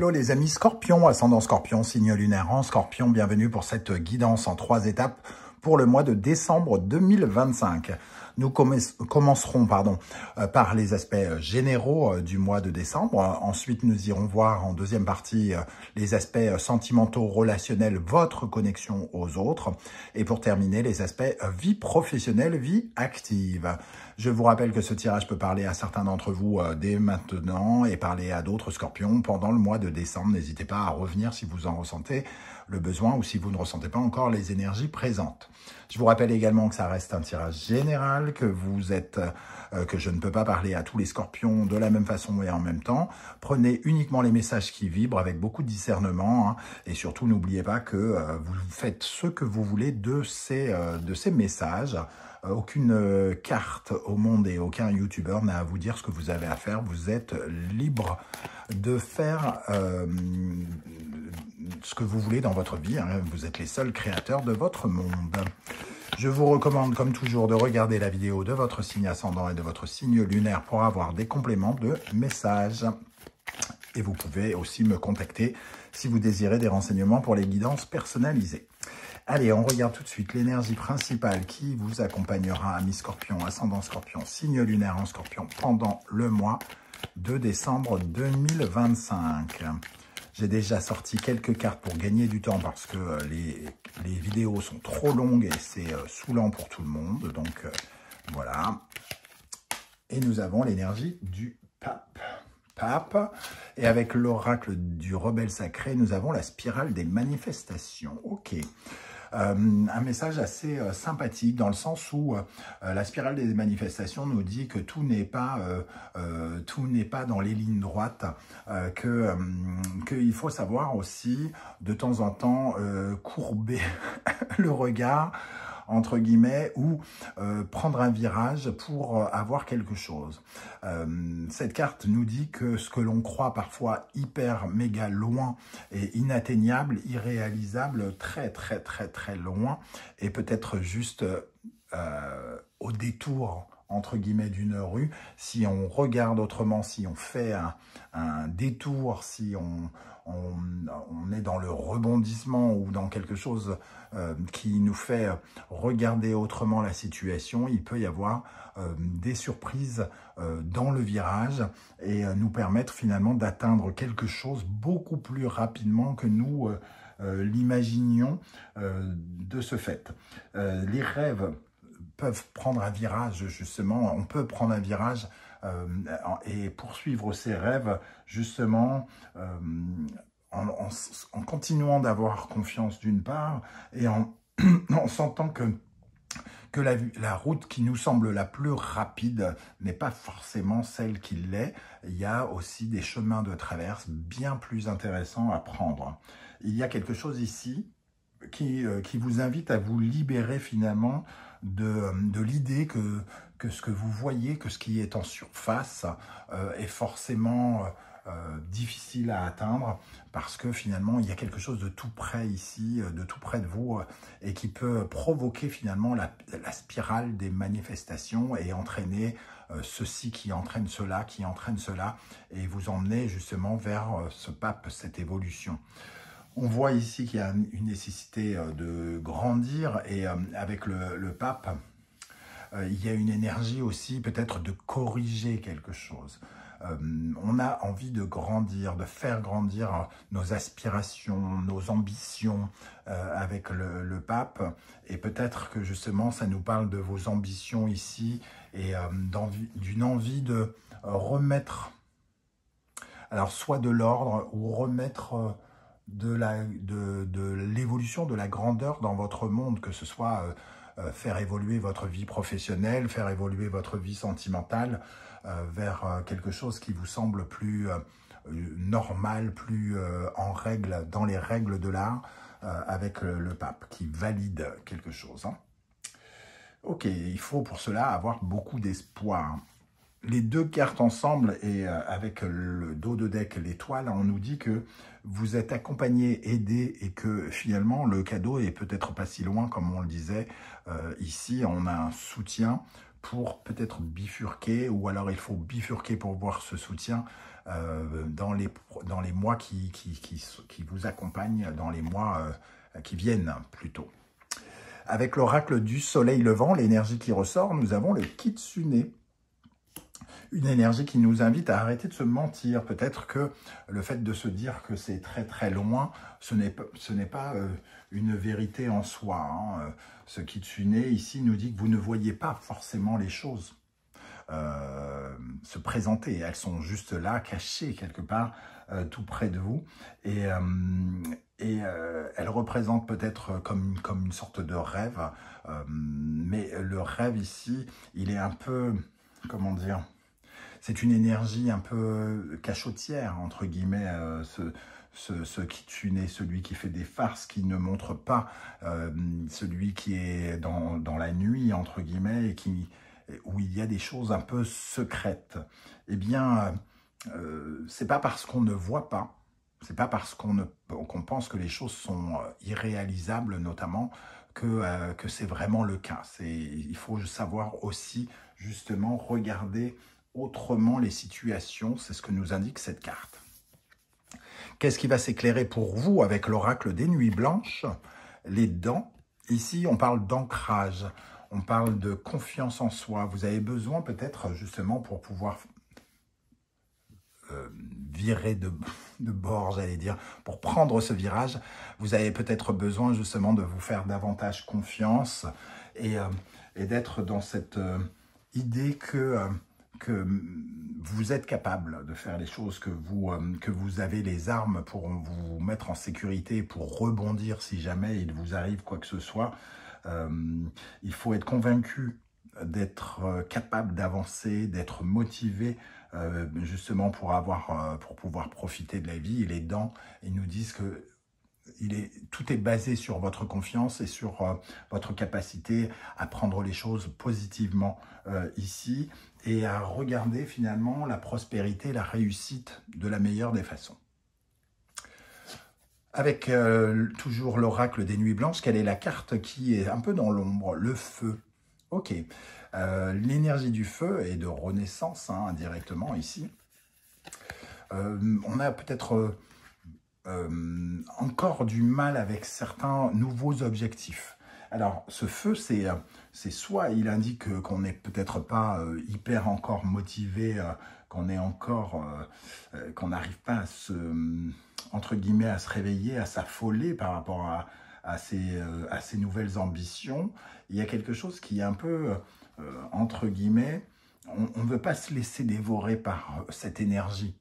Hello les amis Scorpion, ascendant Scorpion, signe lunaire en Scorpion, bienvenue pour cette guidance en 3 étapes pour le mois de décembre 2025. Nous commencerons par les aspects généraux du mois de décembre. Ensuite, nous irons voir en deuxième partie les aspects sentimentaux, relationnels, votre connexion aux autres. Et pour terminer, les aspects vie professionnelle, vie active. Je vous rappelle que ce tirage peut parler à certains d'entre vous dès maintenant et parler à d'autres scorpions pendant le mois de décembre. N'hésitez pas à revenir si vous en ressentez le besoin ou si vous ne ressentez pas encore les énergies présentes. Je vous rappelle également que ça reste un tirage général, que que je ne peux pas parler à tous les scorpions de la même façon et en même temps. Prenez uniquement les messages qui vibrent avec beaucoup de discernement et surtout n'oubliez pas que vous faites ce que vous voulez de ces messages. Aucune carte au monde et aucun youtubeur n'a à vous dire ce que vous avez à faire. Vous êtes libre de faire ce que vous voulez dans votre vie. Vous êtes les seuls créateurs de votre monde. Je vous recommande, comme toujours, de regarder la vidéo de votre signe ascendant et de votre signe lunaire pour avoir des compléments de messages. Et vous pouvez aussi me contacter si vous désirez des renseignements pour les guidances personnalisées. Allez, on regarde tout de suite l'énergie principale qui vous accompagnera, amis Scorpion, ascendant Scorpion, signe lunaire en Scorpion, pendant le mois de décembre 2025. J'ai déjà sorti quelques cartes pour gagner du temps parce que les vidéos sont trop longues et c'est saoulant pour tout le monde. Donc, voilà. Et nous avons l'énergie du pape. Et avec l'oracle du rebelle sacré, nous avons la spirale des manifestations. Ok. Un message assez sympathique dans le sens où la spirale des manifestations nous dit que tout n'est pas dans les lignes droites, qu'il faut savoir aussi de temps en temps courber le regard entre guillemets, ou prendre un virage pour avoir quelque chose. Cette carte nous dit que ce que l'on croit parfois hyper méga loin et inatteignable, irréalisable, très loin, et peut-être juste au détour entre guillemets d'une rue, si on regarde autrement, si on fait un détour, si on est dans le rebondissement ou dans quelque chose qui nous fait regarder autrement la situation, il peut y avoir des surprises dans le virage et nous permettre finalement d'atteindre quelque chose beaucoup plus rapidement que nous l'imaginions de ce fait. Les rêves peuvent prendre un virage, justement, on peut prendre un virage et poursuivre ses rêves, justement, en continuant d'avoir confiance d'une part, et en sentant que la route qui nous semble la plus rapide n'est pas forcément celle qui l'est. Il y a aussi des chemins de traverse bien plus intéressants à prendre. Il y a quelque chose ici qui vous invite à vous libérer finalement de l'idée que ce que vous voyez, que ce qui est en surface est forcément difficile à atteindre parce que finalement il y a quelque chose de tout près ici, de tout près de vous et qui peut provoquer finalement la spirale des manifestations et entraîner ceci qui entraîne cela, et vous emmener justement vers ce pape, cette évolution. On voit ici qu'il y a une nécessité de grandir et avec le pape, il y a une énergie aussi peut-être de corriger quelque chose. On a envie de grandir, de faire grandir nos aspirations, nos ambitions avec le pape. Et peut-être que justement ça nous parle de vos ambitions ici et d'une envie de remettre, alors soit de l'ordre ou remettre de l'évolution, de la grandeur dans votre monde, que ce soit faire évoluer votre vie professionnelle, faire évoluer votre vie sentimentale vers quelque chose qui vous semble plus normal, plus en règle, dans les règles de l'art, avec le pape qui valide quelque chose. Ok, il faut pour cela avoir beaucoup d'espoir. Les deux cartes ensemble et avec le dos de deck, l'étoile, on nous dit que vous êtes accompagné, aidé et que finalement le cadeau est peut-être pas si loin comme on le disait. Ici, on a un soutien pour peut-être bifurquer, ou alors il faut bifurquer pour voir ce soutien dans les mois qui vous accompagnent, dans les mois qui viennent plutôt. Avec l'oracle du soleil levant, l'énergie qui ressort, nous avons le Kitsune. Une énergie qui nous invite à arrêter de se mentir. Peut-être que le fait de se dire que c'est très très loin, ce n'est pas une vérité en soi. Hein. Ce Kitsune ici nous dit que vous ne voyez pas forcément les choses se présenter. Elles sont juste là, cachées quelque part, tout près de vous. Et elles représentent peut-être comme une sorte de rêve. Mais le rêve ici, il est un peu, comment dire, c'est une énergie un peu cachotière, entre guillemets, ce Kitsune, celui qui fait des farces, qui ne montre pas, celui qui est dans la nuit, entre guillemets, et où il y a des choses un peu secrètes. Eh bien, c'est pas parce qu'on ne voit pas, c'est pas parce qu'on pense que les choses sont irréalisables, notamment, que c'est vraiment le cas. Il faut savoir aussi, justement, regarder autrement les situations, c'est ce que nous indique cette carte. Qu'est-ce qui va s'éclairer pour vous avec l'oracle des nuits blanches? Les dents. Ici, on parle d'ancrage, on parle de confiance en soi. Vous avez besoin peut-être justement pour pouvoir virer de bord, j'allais dire, pour prendre ce virage, vous avez peut-être besoin justement de vous faire davantage confiance et d'être dans cette idée que vous êtes capable de faire les choses, que vous avez les armes pour vous mettre en sécurité, pour rebondir si jamais il vous arrive quoi que ce soit. Il faut être convaincu d'être capable d'avancer, d'être motivé justement pour pouvoir profiter de la vie. Et les dents, ils nous disent que tout est basé sur votre confiance et sur votre capacité à prendre les choses positivement ici et à regarder finalement la prospérité, la réussite de la meilleure des façons. Avec toujours l'oracle des nuits blanches, quelle est la carte qui est un peu dans l'ombre? Le feu. Ok. L'énergie du feu et de renaissance, hein, indirectement ici. On a peut-être encore du mal avec certains nouveaux objectifs. Alors, ce feu, c'est soit il indique qu'on n'est peut-être pas hyper encore motivé, qu'on n'arrive pas à entre guillemets, à se réveiller, à s'affoler par rapport à ces nouvelles ambitions. Il y a quelque chose qui est un peu, entre guillemets, on ne veut pas se laisser dévorer par cette énergie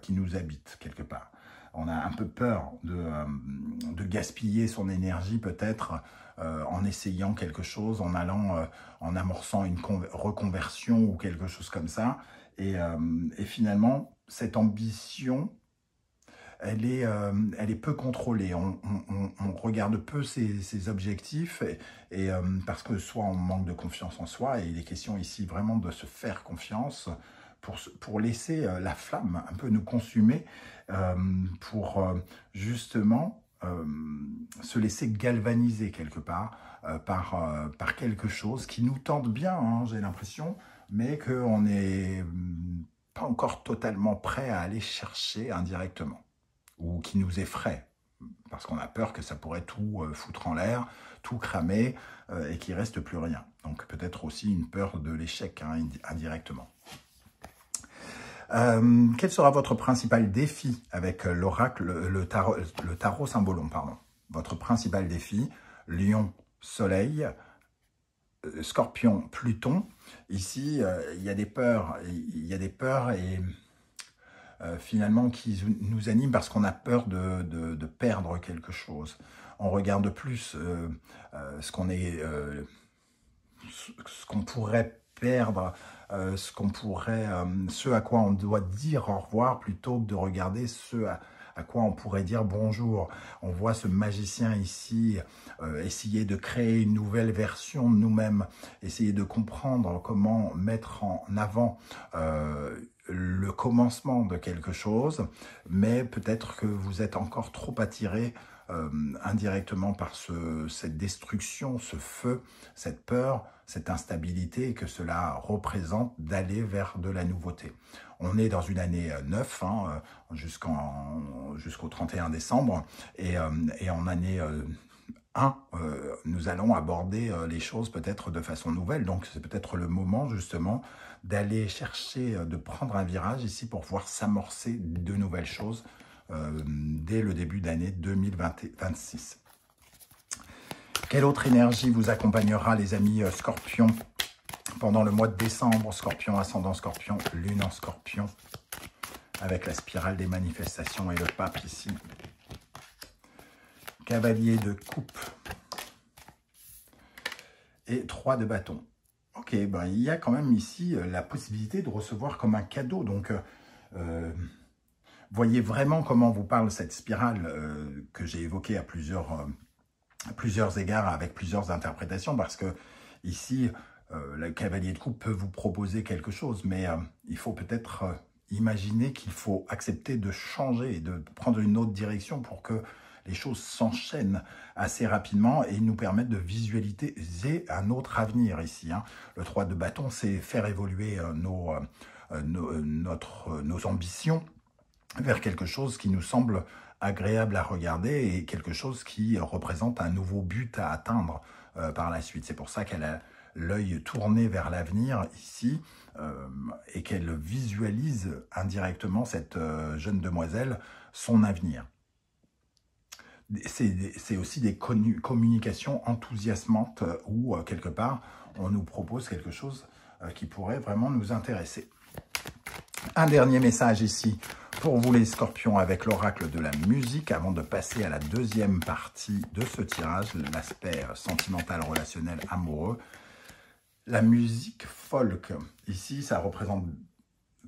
qui nous habite quelque part. On a un peu peur de gaspiller son énergie peut-être en essayant quelque chose, en allant, en amorçant une reconversion ou quelque chose comme ça. Et finalement, cette ambition, elle est peu contrôlée. On regarde peu ses objectifs et parce que soit on manque de confiance en soi, et il est question ici vraiment de se faire confiance pour laisser la flamme un peu nous consumer, pour justement se laisser galvaniser quelque part par quelque chose qui nous tente bien, hein, j'ai l'impression, mais qu'on n'est pas encore totalement prêt à aller chercher indirectement, ou qui nous effraie, parce qu'on a peur que ça pourrait tout foutre en l'air, tout cramer, et qu'il ne reste plus rien. Donc peut-être aussi une peur de l'échec, hein, indirectement. Quel sera votre principal défi avec l'oracle, le tarot symbolon, pardon. Votre principal défi, Lion, Soleil, Scorpion, Pluton. Ici, il y a des peurs, et finalement qui nous animent parce qu'on a peur de perdre quelque chose. On regarde plus ce qu'on pourrait perdre, ce à quoi on doit dire au revoir, plutôt que de regarder ce à quoi on pourrait dire bonjour. On voit ce magicien ici essayer de créer une nouvelle version de nous-mêmes, essayer de comprendre comment mettre en avant le commencement de quelque chose, mais peut-être que vous êtes encore trop attiré indirectement par cette destruction, ce feu, cette peur, cette instabilité que cela représente d'aller vers de la nouveauté. On est dans une année 9, hein, jusqu'au 31 décembre, et en année 1, nous allons aborder les choses peut-être de façon nouvelle, donc c'est peut-être le moment justement d'aller chercher, de prendre un virage ici pour pouvoir s'amorcer de nouvelles choses dès le début d'année 2026. Quelle autre énergie vous accompagnera, les amis Scorpions, pendant le mois de décembre? Scorpion, ascendant Scorpion, lune en Scorpion, avec la spirale des manifestations et le pape ici. Cavalier de coupe et 3 de bâton. Ok, ben, il y a quand même ici la possibilité de recevoir comme un cadeau. Donc, voyez vraiment comment vous parle cette spirale que j'ai évoquée à plusieurs égards, avec plusieurs interprétations, parce que ici, le cavalier de coupe peut vous proposer quelque chose, mais il faut peut-être imaginer qu'il faut accepter de changer et de prendre une autre direction pour que les choses s'enchaînent assez rapidement et nous permettent de visualiser un autre avenir ici. Hein. Le 3 de bâton, c'est faire évoluer nos ambitions vers quelque chose qui nous semble agréable à regarder et quelque chose qui représente un nouveau but à atteindre par la suite. C'est pour ça qu'elle a l'œil tourné vers l'avenir ici et qu'elle visualise indirectement, cette jeune demoiselle, son avenir. C'est aussi des communications enthousiasmantes où, quelque part, on nous propose quelque chose qui pourrait vraiment nous intéresser. Un dernier message ici pour vous les Scorpions avec l'oracle de la musique avant de passer à la deuxième partie de ce tirage, l'aspect sentimental, relationnel, amoureux. La musique folk, ici, ça représente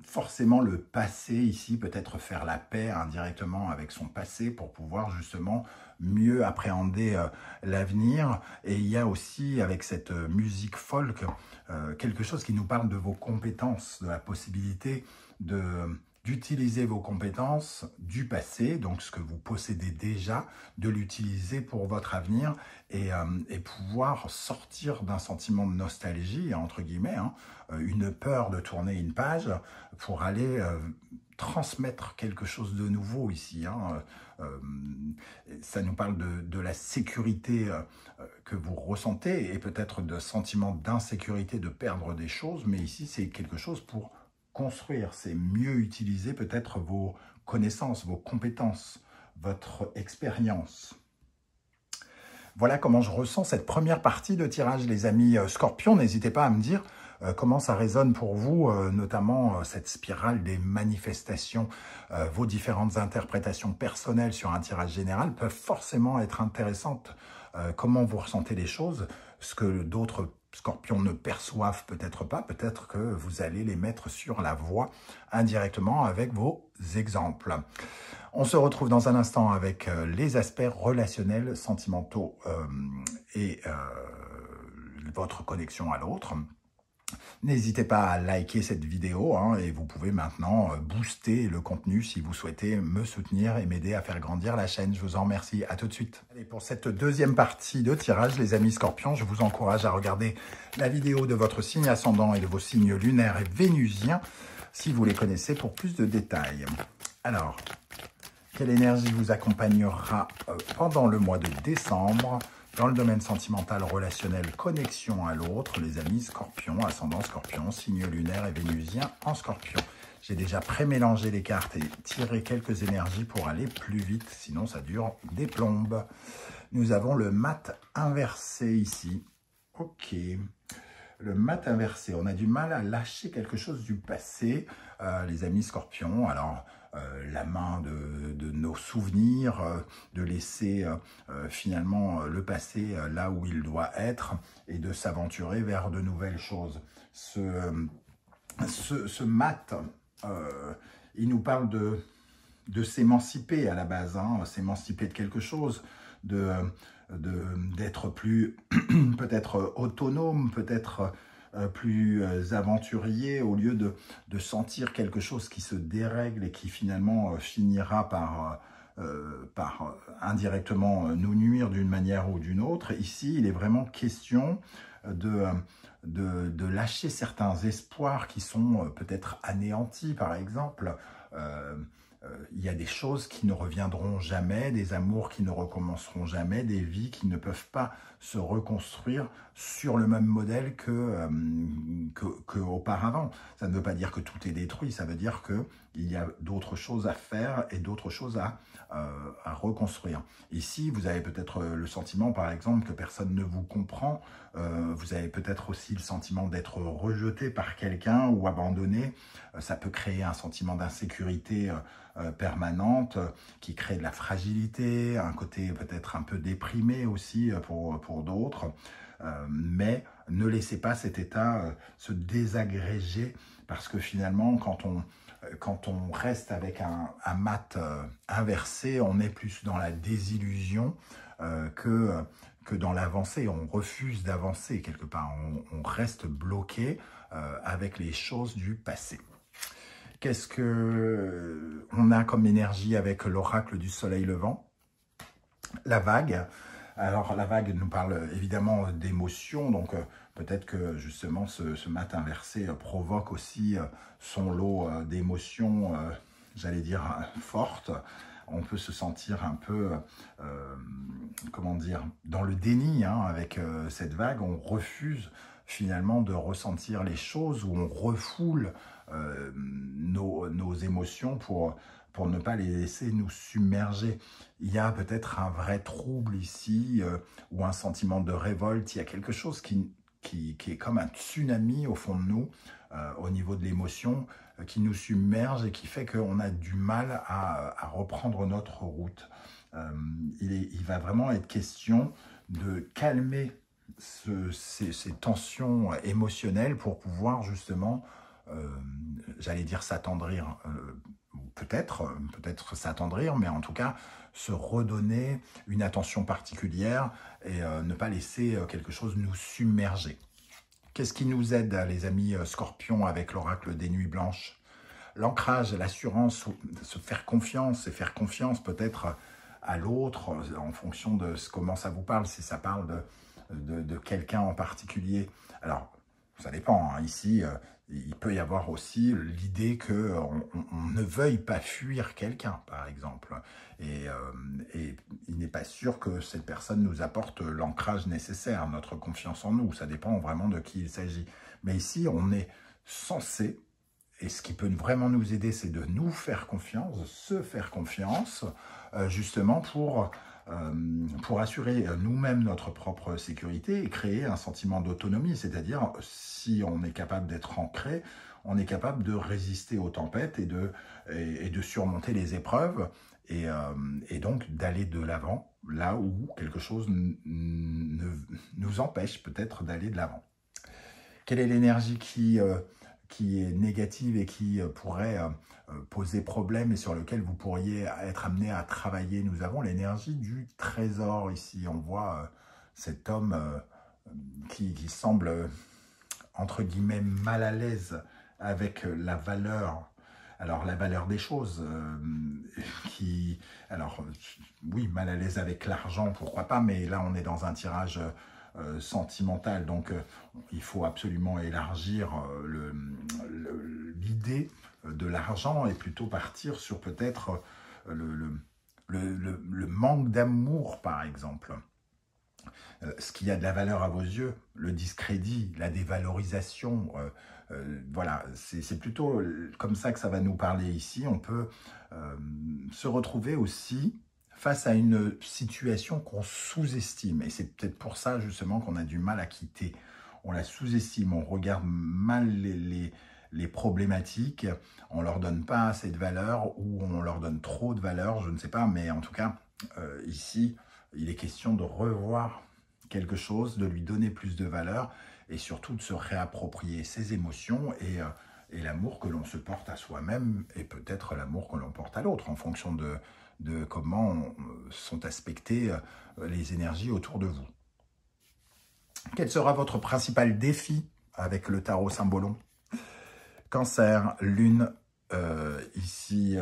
forcément le passé, ici, peut-être faire la paix indirectement avec son passé pour pouvoir justement mieux appréhender l'avenir. Et il y a aussi, avec cette musique folk, quelque chose qui nous parle de vos compétences, de la possibilité d'utiliser vos compétences du passé, donc ce que vous possédez déjà, de l'utiliser pour votre avenir et pouvoir sortir d'un sentiment de nostalgie, entre guillemets, hein, une peur de tourner une page pour aller transmettre quelque chose de nouveau ici. Hein. Ça nous parle de la sécurité que vous ressentez et peut-être de sentiment d'insécurité de perdre des choses, mais ici c'est quelque chose pour construire, c'est mieux utiliser peut-être vos connaissances, vos compétences, votre expérience. Voilà comment je ressens cette première partie de tirage, les amis Scorpions. N'hésitez pas à me dire comment ça résonne pour vous, notamment cette spirale des manifestations. Vos différentes interprétations personnelles sur un tirage général peuvent forcément être intéressantes. Comment vous ressentez les choses, ce que d'autres Scorpions ne perçoivent peut-être pas, peut-être que vous allez les mettre sur la voie indirectement avec vos exemples. On se retrouve dans un instant avec les aspects relationnels, sentimentaux et votre connexion à l'autre. N'hésitez pas à liker cette vidéo hein, et vous pouvez maintenant booster le contenu si vous souhaitez me soutenir et m'aider à faire grandir la chaîne. Je vous en remercie. À tout de suite. Allez, pour cette deuxième partie de tirage, les amis Scorpions, je vous encourage à regarder la vidéo de votre signe ascendant et de vos signes lunaires et vénusiens si vous les connaissez pour plus de détails. Alors, quelle énergie vous accompagnera pendant le mois de décembre dans le domaine sentimental, relationnel, connexion à l'autre, les amis Scorpions, ascendant Scorpion, signe lunaire et vénusien en Scorpion. J'ai déjà pré-mélangé les cartes et tiré quelques énergies pour aller plus vite, sinon ça dure des plombes. Nous avons le mat inversé ici. Ok. Le mat inversé, on a du mal à lâcher quelque chose du passé, les amis Scorpions. Alors, la main de nos souvenirs, de laisser finalement le passé là où il doit être et de s'aventurer vers de nouvelles choses. Ce mat, il nous parle de s'émanciper à la base, hein, s'émanciper de quelque chose, d'être plus peut-être autonome, peut-être plus aventurier, au lieu de sentir quelque chose qui se dérègle et qui finalement finira par indirectement nous nuire d'une manière ou d'une autre. Ici, il est vraiment question de lâcher certains espoirs qui sont peut-être anéantis, par exemple. Il y a des choses qui ne reviendront jamais, des amours qui ne recommenceront jamais, des vies qui ne peuvent pas se reconstruire sur le même modèle que auparavant. Ça ne veut pas dire que tout est détruit, ça veut dire qu'il y a d'autres choses à faire et d'autres choses à reconstruire. Ici, vous avez peut-être le sentiment, par exemple, que personne ne vous comprend. Vous avez peut-être aussi le sentiment d'être rejeté par quelqu'un ou abandonné. Ça peut créer un sentiment d'insécurité permanente qui crée de la fragilité, un côté peut-être un peu déprimé aussi pour d'autres. Mais ne laissez pas cet état se désagréger parce que finalement, quand on reste avec un mat inversé, on est plus dans la désillusion que dans l'avancée. On refuse d'avancer quelque part. On reste bloqué avec les choses du passé. Qu'est-ce qu'on a comme énergie avec l'oracle du soleil levant? La vague. Alors, la vague nous parle évidemment d'émotions, donc peut-être que justement ce mat inversé provoque aussi son lot d'émotions, j'allais dire, fortes. On peut se sentir un peu, comment dire, dans le déni avec cette vague. On refuse finalement de ressentir les choses, ou on refoule nos émotions pour ne pas les laisser nous submerger. Il y a peut-être un vrai trouble ici, ou un sentiment de révolte. Il y a quelque chose qui est comme un tsunami au fond de nous, au niveau de l'émotion, qui nous submerge et qui fait qu'on a du mal à reprendre notre route. Il va vraiment être question de calmer ces tensions émotionnelles pour pouvoir justement, j'allais dire s'attendrir, peut-être s'attendrir, mais en tout cas se redonner une attention particulière et ne pas laisser quelque chose nous submerger. Qu'est-ce qui nous aide, les amis scorpions, avec l'oracle des nuits blanches? L'ancrage, l'assurance, se faire confiance, et faire confiance peut-être à l'autre en fonction de comment ça vous parle, si ça parle de quelqu'un en particulier. Alors, ça dépend, ici, il peut y avoir aussi l'idée qu'on ne veuille pas fuir quelqu'un, par exemple. Et il n'est pas sûr que cette personne nous apporte l'ancrage nécessaire, notre confiance en nous. Ça dépend vraiment de qui il s'agit. Mais ici, on est censé, et ce qui peut vraiment nous aider, c'est de nous faire confiance, de se faire confiance, justement pour assurer nous-mêmes notre propre sécurité et créer un sentiment d'autonomie. C'est-à-dire, si on est capable d'être ancré, on est capable de résister aux tempêtes et de surmonter les épreuves et donc d'aller de l'avant, là où quelque chose nous empêche peut-être d'aller de l'avant. Quelle est l'énergie qui est négative et qui pourrait poser problème et sur lequel vous pourriez être amené à travailler? Nous avons l'énergie du trésor ici. On voit cet homme qui semble, entre guillemets, mal à l'aise avec la valeur. Alors, la valeur des choses, oui, mal à l'aise avec l'argent, pourquoi pas, mais là, on est dans un tirage sentimental, donc il faut absolument élargir l'idée de l'argent et plutôt partir sur peut-être le manque d'amour, par exemple. Ce qui a de la valeur à vos yeux, le discrédit, la dévalorisation, voilà, c'est plutôt comme ça que ça va nous parler ici. On peut se retrouver aussi face à une situation qu'on sous-estime. Et c'est peut-être pour ça justement qu'on a du mal à quitter. On la sous-estime, on regarde mal les problématiques, on ne leur donne pas assez de valeur ou on leur donne trop de valeur, je ne sais pas, mais en tout cas, ici, il est question de revoir quelque chose, de lui donner plus de valeur et surtout de se réapproprier ses émotions et l'amour que l'on se porte à soi-même et peut-être l'amour que l'on porte à l'autre en fonction de comment sont aspectées les énergies autour de vous. Quel sera votre principal défi avec le tarot Symbolon? Cancer, Lune ici,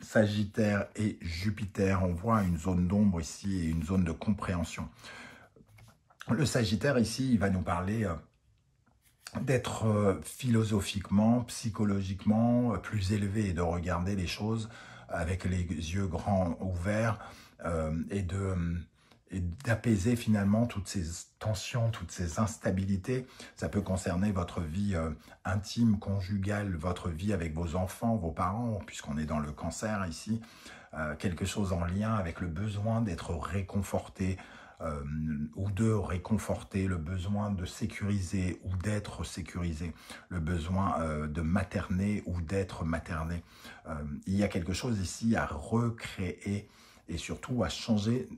Sagittaire et Jupiter, on voit une zone d'ombre ici et une zone de compréhension. Le Sagittaire ici, il va nous parler d'être philosophiquement, psychologiquement plus élevé et de regarder les choses avec les yeux grands ouverts et d'apaiser finalement toutes ces tensions, toutes ces instabilités. Ça peut concerner votre vie intime, conjugale, votre vie avec vos enfants, vos parents, puisqu'on est dans le cancer ici, quelque chose en lien avec le besoin d'être réconforté, ou de réconforter, le besoin de sécuriser ou d'être sécurisé, le besoin de materner ou d'être materné. Il y a quelque chose ici à recréer et surtout à changer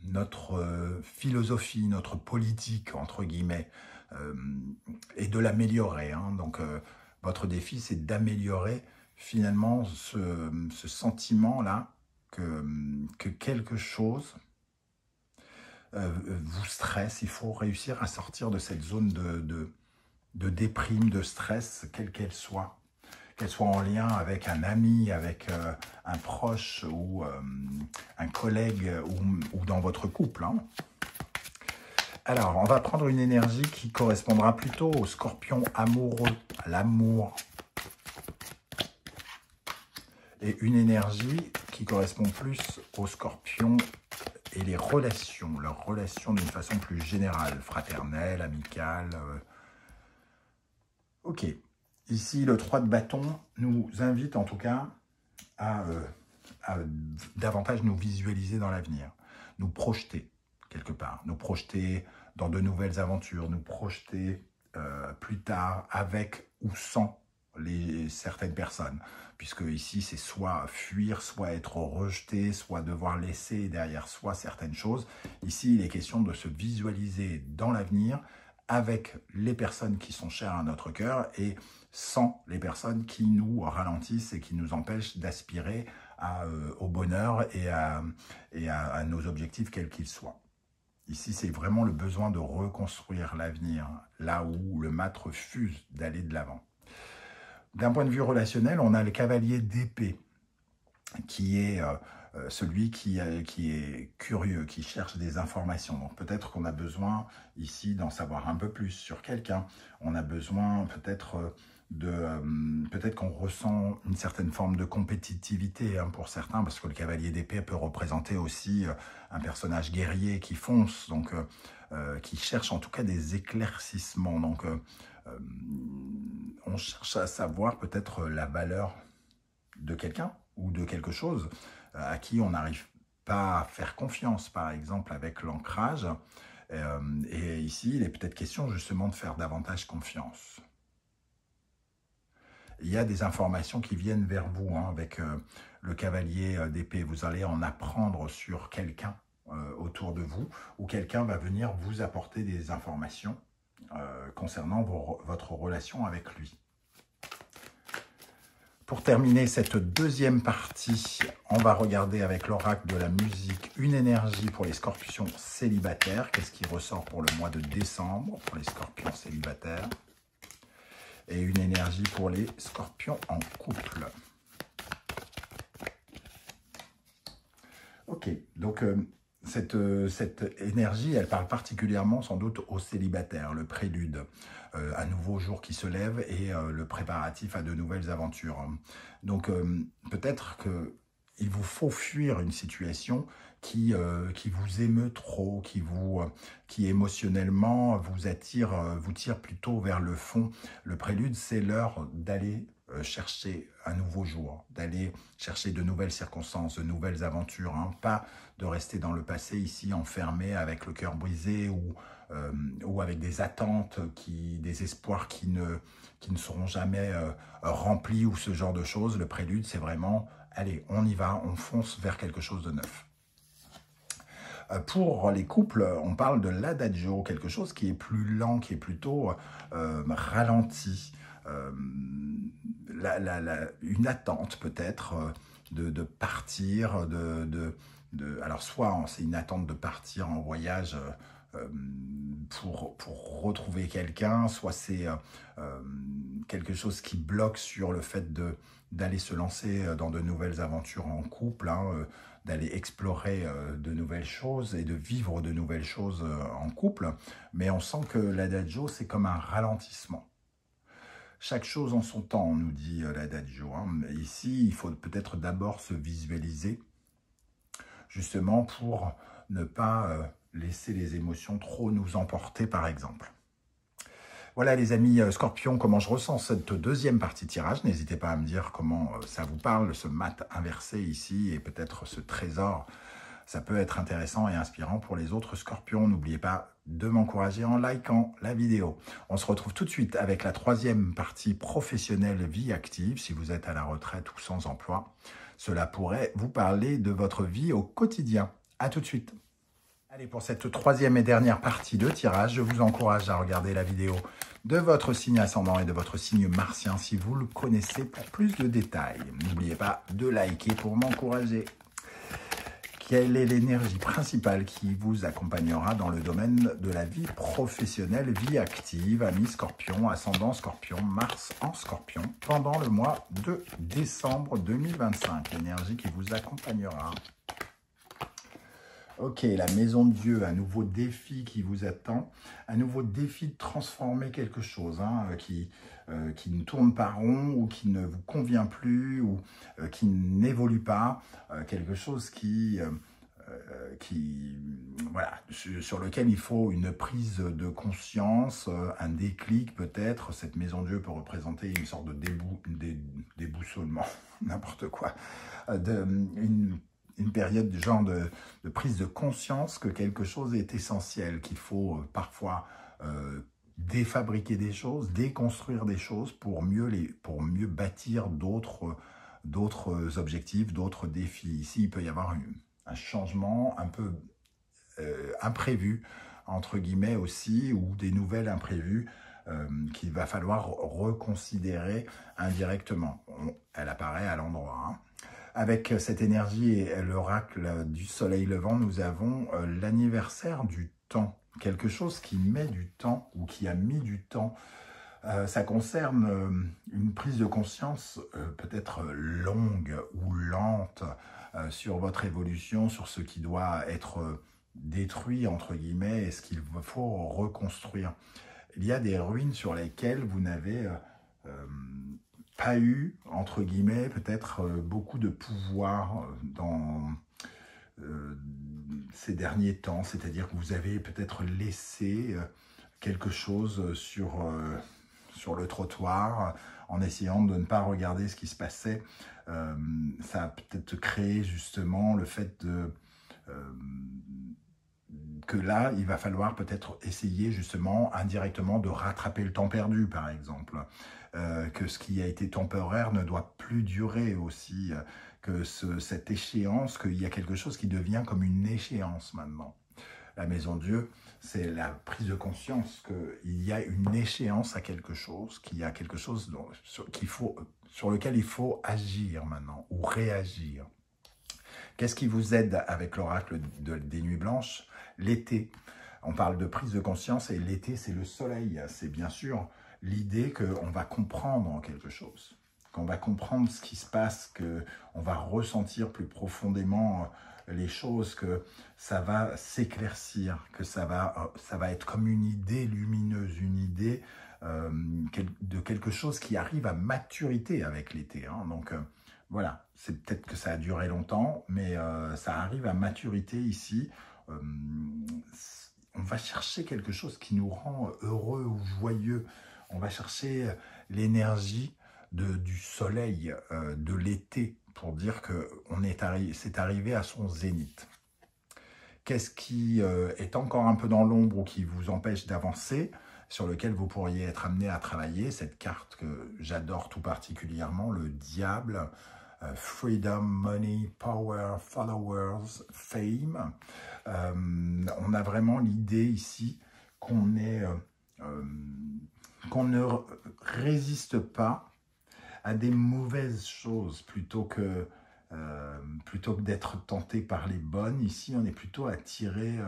notre philosophie, notre politique, entre guillemets, et de l'améliorer. Hein. Donc, votre défi, c'est d'améliorer finalement ce sentiment-là que quelque chose vous stresse. Il faut réussir à sortir de cette zone de déprime, de stress, quelle qu'elle soit en lien avec un ami, avec un proche ou un collègue ou dans votre couple. Hein. Alors, on va prendre une énergie qui correspondra plutôt au Scorpion amoureux, à l'amour. Et une énergie qui correspond plus au Scorpion et les relations, leurs relations d'une façon plus générale, fraternelle, amicale. Ok, ici le 3 de bâton nous invite en tout cas à davantage nous visualiser dans l'avenir, nous projeter quelque part, nous projeter dans de nouvelles aventures, nous projeter plus tard avec ou sans certaines personnes, puisque ici c'est soit fuir, soit être rejeté, soit devoir laisser derrière soi certaines choses. Ici il est question de se visualiser dans l'avenir avec les personnes qui sont chères à notre cœur et sans les personnes qui nous ralentissent et qui nous empêchent d'aspirer au bonheur et à nos objectifs quels qu'ils soient. Ici, c'est vraiment le besoin de reconstruire l'avenir, là où le mat refuse d'aller de l'avant. D'un point de vue relationnel, on a le cavalier d'épée, qui est celui qui est curieux, qui cherche des informations. Donc peut-être qu'on a besoin ici d'en savoir un peu plus sur quelqu'un. On a besoin peut-être peut-être qu'on ressent une certaine forme de compétitivité hein, pour certains, parce que le cavalier d'épée peut représenter aussi un personnage guerrier qui fonce, donc qui cherche en tout cas des éclaircissements. Donc on cherche à savoir peut-être la valeur de quelqu'un ou de quelque chose à qui on n'arrive pas à faire confiance, par exemple avec l'ancrage. Et ici, il est peut-être question justement de faire davantage confiance. Il y a des informations qui viennent vers vous hein, avec le cavalier d'épée. Vous allez en apprendre sur quelqu'un autour de vous ou quelqu'un va venir vous apporter des informations concernant votre relation avec lui. Pour terminer cette deuxième partie, on va regarder avec l'oracle de la musique une énergie pour les scorpions célibataires. Qu'est-ce qui ressort pour le mois de décembre pour les scorpions célibataires? Et une énergie pour les scorpions en couple. Ok, donc cette énergie, elle parle particulièrement sans doute aux célibataires, le prélude, un nouveau jour qui se lève et le préparatif à de nouvelles aventures. Donc peut-être qu'il vous faut fuir une situation qui vous émeut trop, qui émotionnellement vous attire, vous tire plutôt vers le fond. Le prélude, c'est l'heure d'aller chercher un nouveau jour, d'aller chercher de nouvelles circonstances, de nouvelles aventures, hein, pas de rester dans le passé ici enfermé avec le cœur brisé ou avec des attentes, des espoirs qui ne seront jamais remplis ou ce genre de choses. Le prélude, c'est vraiment, allez, on y va, on fonce vers quelque chose de neuf. Pour les couples, on parle de l'adagio, quelque chose qui est plus lent, qui est plutôt ralenti. Une attente peut-être de partir, alors soit c'est une attente de partir en voyage pour retrouver quelqu'un, soit c'est quelque chose qui bloque sur le fait d'aller se lancer dans de nouvelles aventures en couple, hein, d'aller explorer de nouvelles choses et de vivre de nouvelles choses en couple. Mais on sent que l'adagio, c'est comme un ralentissement. Chaque chose en son temps, nous dit l'adagio. Hein. Ici, il faut peut-être d'abord se visualiser, justement pour ne pas laisser les émotions trop nous emporter, par exemple. Voilà les amis Scorpions, comment je ressens cette deuxième partie tirage. N'hésitez pas à me dire comment ça vous parle, ce mat inversé ici, et peut-être ce trésor. Ça peut être intéressant et inspirant pour les autres Scorpions. N'oubliez pas de m'encourager en likant la vidéo. On se retrouve tout de suite avec la troisième partie professionnelle vie active. Si vous êtes à la retraite ou sans emploi, cela pourrait vous parler de votre vie au quotidien. À tout de suite. Allez, pour cette troisième et dernière partie de tirage, je vous encourage à regarder la vidéo de votre signe ascendant et de votre signe martien si vous le connaissez pour plus de détails. N'oubliez pas de liker pour m'encourager. Quelle est l'énergie principale qui vous accompagnera dans le domaine de la vie professionnelle, vie active, amis Scorpion, ascendant Scorpion, Mars en Scorpion, pendant le mois de décembre 2025. L'énergie qui vous accompagnera. Ok, la maison de Dieu, un nouveau défi qui vous attend, un nouveau défi de transformer quelque chose hein, qui ne tourne pas rond ou qui ne vous convient plus ou qui n'évolue pas, quelque chose voilà, sur lequel il faut une prise de conscience, un déclic peut-être. Cette maison de Dieu peut représenter une sorte de déboussolement, n'importe quoi, une période du genre de prise de conscience que quelque chose est essentiel, qu'il faut parfois défabriquer des choses, déconstruire des choses pour mieux bâtir d'autres objectifs, d'autres défis. Ici, il peut y avoir un changement un peu imprévu, entre guillemets aussi, ou des nouvelles imprévues qu'il va falloir reconsidérer indirectement. Elle apparaît à l'endroit, hein. Avec cette énergie et l'oracle du soleil levant, nous avons l'anniversaire du temps. Quelque chose qui met du temps ou qui a mis du temps. Ça concerne une prise de conscience peut-être longue ou lente sur votre évolution, sur ce qui doit être détruit, entre guillemets, et ce qu'il faut reconstruire. Il y a des ruines sur lesquelles vous n'avez pas eu, entre guillemets, peut-être beaucoup de pouvoir dans ces derniers temps, c'est-à-dire que vous avez peut-être laissé quelque chose sur le trottoir en essayant de ne pas regarder ce qui se passait. Ça a peut-être créé justement le fait que là, il va falloir peut-être essayer justement indirectement de rattraper le temps perdu, par exemple. Que ce qui a été temporaire ne doit plus durer aussi, que cette échéance, qu'il y a quelque chose qui devient comme une échéance maintenant. La maison de Dieu, c'est la prise de conscience qu'il y a une échéance à quelque chose, qu'il y a quelque chose sur lequel il faut agir maintenant, ou réagir. Qu'est-ce qui vous aide avec l'oracle des nuits blanches? L'été. On parle de prise de conscience et l'été, c'est le soleil. C'est bien sûr l'idée qu'on va comprendre quelque chose, qu'on va comprendre ce qui se passe, qu'on va ressentir plus profondément les choses, que ça va s'éclaircir, que ça va être comme une idée lumineuse, une idée de quelque chose qui arrive à maturité avec l'été. Hein. Donc voilà, c'est peut-être que ça a duré longtemps, mais ça arrive à maturité ici. On va chercher quelque chose qui nous rend heureux ou joyeux. On va chercher l'énergie du soleil, de l'été, pour dire que c'est arrivé à son zénith. Qu'est-ce qui est encore un peu dans l'ombre ou qui vous empêche d'avancer, sur lequel vous pourriez être amené à travailler? Cette carte que j'adore tout particulièrement, le diable, Freedom, Money, Power, Followers, Fame. On a vraiment l'idée ici qu'on ne résiste pas à des mauvaises choses plutôt que d'être tenté par les bonnes. Ici, on est plutôt attiré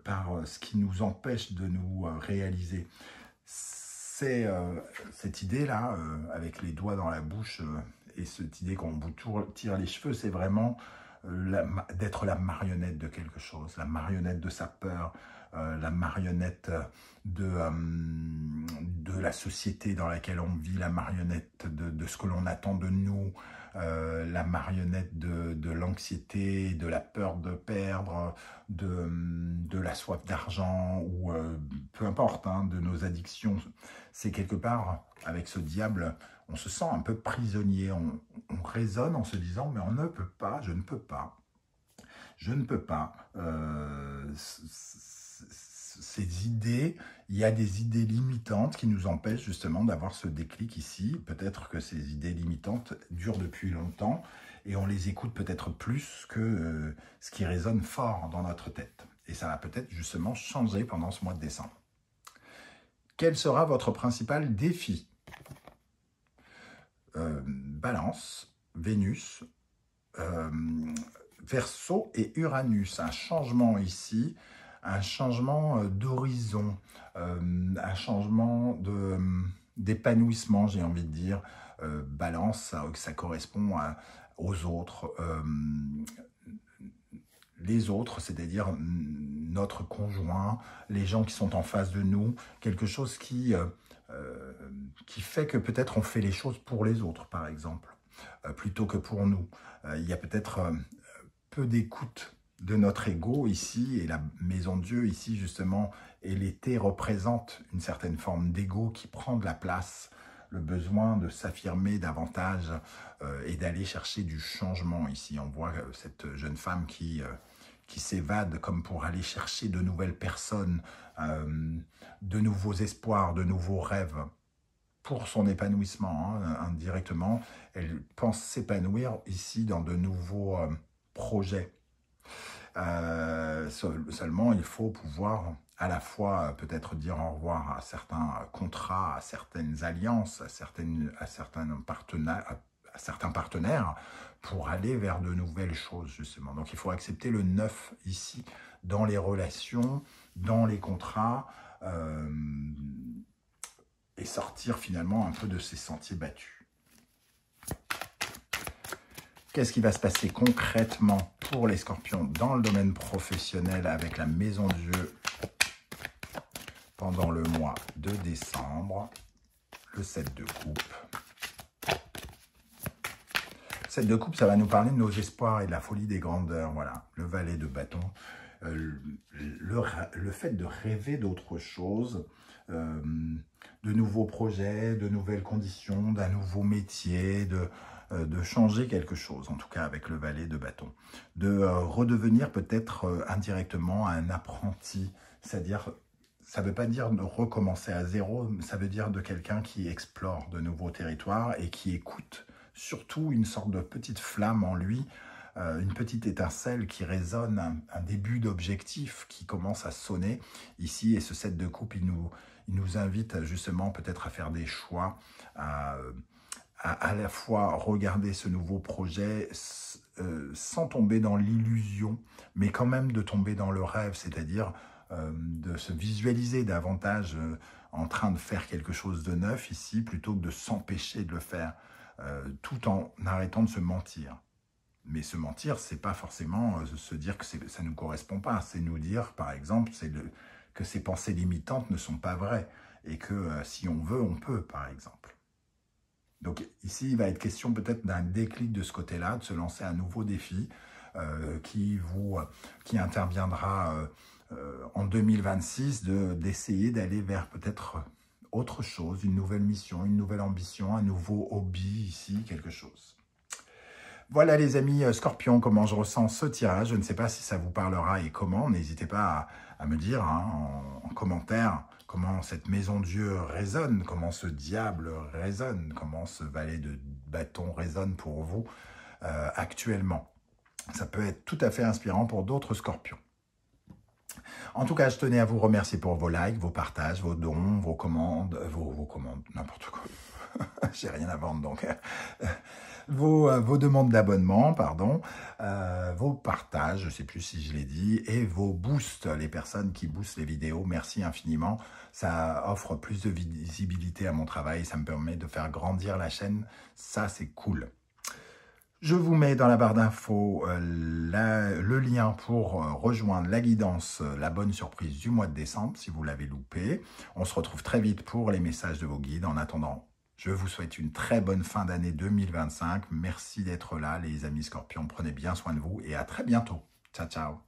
par ce qui nous empêche de nous réaliser. C'est cette idée-là, avec les doigts dans la bouche, et cette idée qu'on vous tire les cheveux, c'est vraiment d'être la marionnette de quelque chose, la marionnette de sa peur, la marionnette de la société dans laquelle on vit, la marionnette de ce que l'on attend de nous, la marionnette de l'anxiété, de la peur de perdre, de la soif d'argent, ou peu importe, hein, de nos addictions. C'est quelque part, avec ce diable, on se sent un peu prisonnier, on raisonne en se disant « mais on ne peut pas, je ne peux pas, je ne peux pas ». Ces idées, il y a des idées limitantes qui nous empêchent justement d'avoir ce déclic ici. Peut-être que ces idées limitantes durent depuis longtemps et on les écoute peut-être plus que ce qui résonne fort dans notre tête. Et ça va peut-être justement changer pendant ce mois de décembre. Quel sera votre principal défi? Balance, Vénus, Verseau et Uranus. Un changement ici, un changement d'horizon, un changement d'épanouissement, j'ai envie de dire. Balance, ça correspond aux autres. Les autres, c'est-à-dire notre conjoint, les gens qui sont en face de nous, quelque chose qui fait que peut-être on fait les choses pour les autres, par exemple, plutôt que pour nous. Il y a peut-être peu d'écoute de notre ego ici, et la maison de Dieu ici, justement, et l'été représente une certaine forme d'ego qui prend de la place, le besoin de s'affirmer davantage et d'aller chercher du changement ici. On voit cette jeune femme qui s'évade comme pour aller chercher de nouvelles personnes, de nouveaux espoirs, de nouveaux rêves pour son épanouissement. Indirectement, elle pense s'épanouir ici dans de nouveaux projets. Seulement, il faut pouvoir à la fois peut-être dire au revoir à certains contrats, à certaines alliances, à certains partenaires, pour aller vers de nouvelles choses, justement. Donc, il faut accepter le neuf ici, dans les relations, dans les contrats, et sortir finalement un peu de ces sentiers battus. Qu'est-ce qui va se passer concrètement pour les scorpions dans le domaine professionnel avec la maison de Dieu pendant le mois de décembre? Le 7 de coupe. 7 de coupe, ça va nous parler de nos espoirs et de la folie des grandeurs. Voilà, le valet de bâton. Le fait de rêver d'autre chose, de nouveaux projets, de nouvelles conditions, d'un nouveau métier, de changer quelque chose, en tout cas avec le valet de bâton. De redevenir peut-être indirectement un apprenti, c'est-à-dire, ça ne veut pas dire de recommencer à zéro, ça veut dire de quelqu'un qui explore de nouveaux territoires et qui écoute surtout une sorte de petite flamme en lui, une petite étincelle qui résonne, un début d'objectif qui commence à sonner ici. Et ce 7 de coupe, il nous invite justement peut-être à faire des choix, à la fois regarder ce nouveau projet sans tomber dans l'illusion, mais quand même de tomber dans le rêve, c'est-à-dire de se visualiser davantage en train de faire quelque chose de neuf ici, plutôt que de s'empêcher de le faire, tout en arrêtant de se mentir. Mais se mentir, c'est pas forcément se dire que ça ne nous correspond pas, c'est nous dire, par exemple, que ces pensées limitantes ne sont pas vraies, et que si on veut, on peut, par exemple. Donc ici, il va être question peut-être d'un déclic de ce côté-là, de se lancer un nouveau défi qui interviendra en 2026, d'essayer d'aller vers peut-être autre chose, une nouvelle mission, une nouvelle ambition, un nouveau hobby ici, quelque chose. Voilà les amis Scorpions, comment je ressens ce tirage. Je ne sais pas si ça vous parlera et comment. N'hésitez pas à me dire en commentaire comment cette maison de Dieu résonne, comment ce diable résonne, comment ce valet de bâton résonne pour vous actuellement. Ça peut être tout à fait inspirant pour d'autres Scorpions. En tout cas, je tenais à vous remercier pour vos likes, vos partages, vos dons, vos commandes, vos commandes, n'importe quoi. J'ai rien à vendre donc. vos demandes d'abonnement, pardon, vos partages, je ne sais plus si je l'ai dit, et vos boosts, les personnes qui boostent les vidéos, merci infiniment. Ça offre plus de visibilité à mon travail, ça me permet de faire grandir la chaîne, ça c'est cool. Je vous mets dans la barre d'infos le lien pour rejoindre la guidance La Bonne Surprise du mois de décembre, si vous l'avez loupé. On se retrouve très vite pour les messages de vos guides. En attendant, je vous souhaite une très bonne fin d'année 2025. Merci d'être là, les amis Scorpions. Prenez bien soin de vous et à très bientôt. Ciao, ciao.